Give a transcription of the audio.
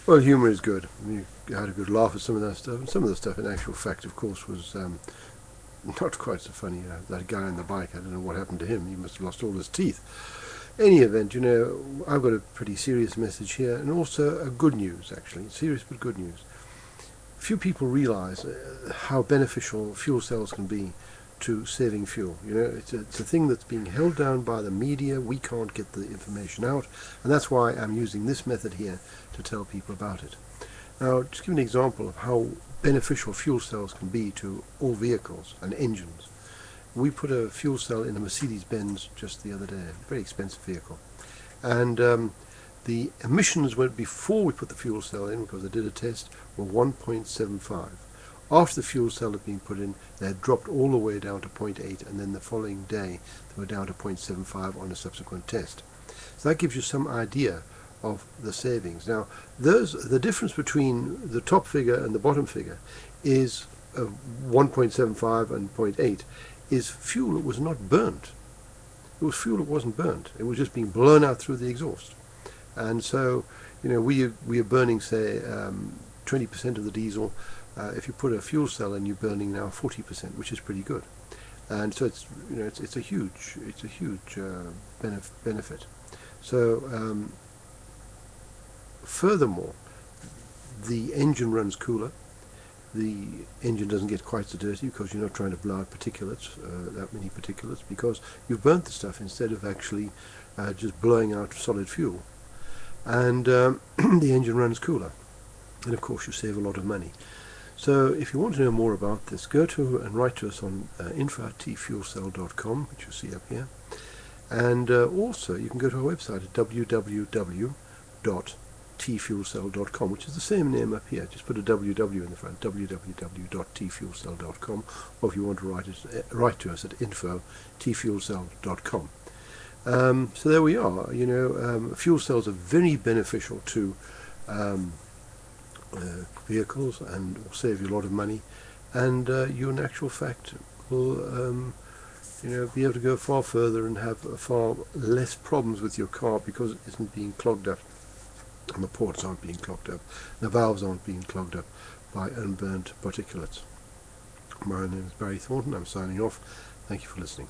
Well, humour is good. You had a good laugh at some of that stuff, and some of the stuff, in actual fact, of course, was not quite so funny. That guy on the bike, I don't know what happened to him. He must have lost all his teeth. Any event, I've got a pretty serious message here, and also a good news, actually. Serious but good news. Few people realise how beneficial fuel cells can be to saving fuel. It's a thing that's being held down by the media. We can't get the information out, and that's why I'm using this method here to tell people about it. Now, just give an example of how beneficial fuel cells can be to all vehicles and engines. We put a fuel cell in a Mercedes-Benz just the other day, a very expensive vehicle, and the emissions went before we put the fuel cell in, because I did a test, were 1.75. After the fuel cell had been put in, they had dropped all the way down to 0.8, and then the following day they were down to 0.75 on a subsequent test. So that gives you some idea of the savings. Now, the difference between the top figure and the bottom figure is 1.75 and 0.8 is fuel that was not burnt. It was fuel that wasn't burnt. It was just being blown out through the exhaust. And so, we are burning, say, 20% of the diesel. If you put a fuel cell in, you're burning now 40%, which is pretty good. And so it's a huge benefit. So furthermore, the engine runs cooler. The engine doesn't get quite so dirty because you're not trying to blow out particulates, that many particulates, because you've burnt the stuff instead of actually just blowing out solid fuel. And the engine runs cooler, and of course you save a lot of money. So if you want to know more about this, go to and write to us on info@tfuelcell.com, which you see up here, and also you can go to our website at www.tfuelcell.com, which is the same name up here. Just put a www in the front, www.tfuelcell.com, or if you want to write to us at info@tfuelcell.com. So there we are. Fuel cells are very beneficial to vehicles and will save you a lot of money, and you, in actual fact, will be able to go far further and have far less problems with your car because it isn't being clogged up, and the ports aren't being clogged up, the valves aren't being clogged up by unburnt particulates. My name is Barry Thornton. I'm signing off. Thank you for listening.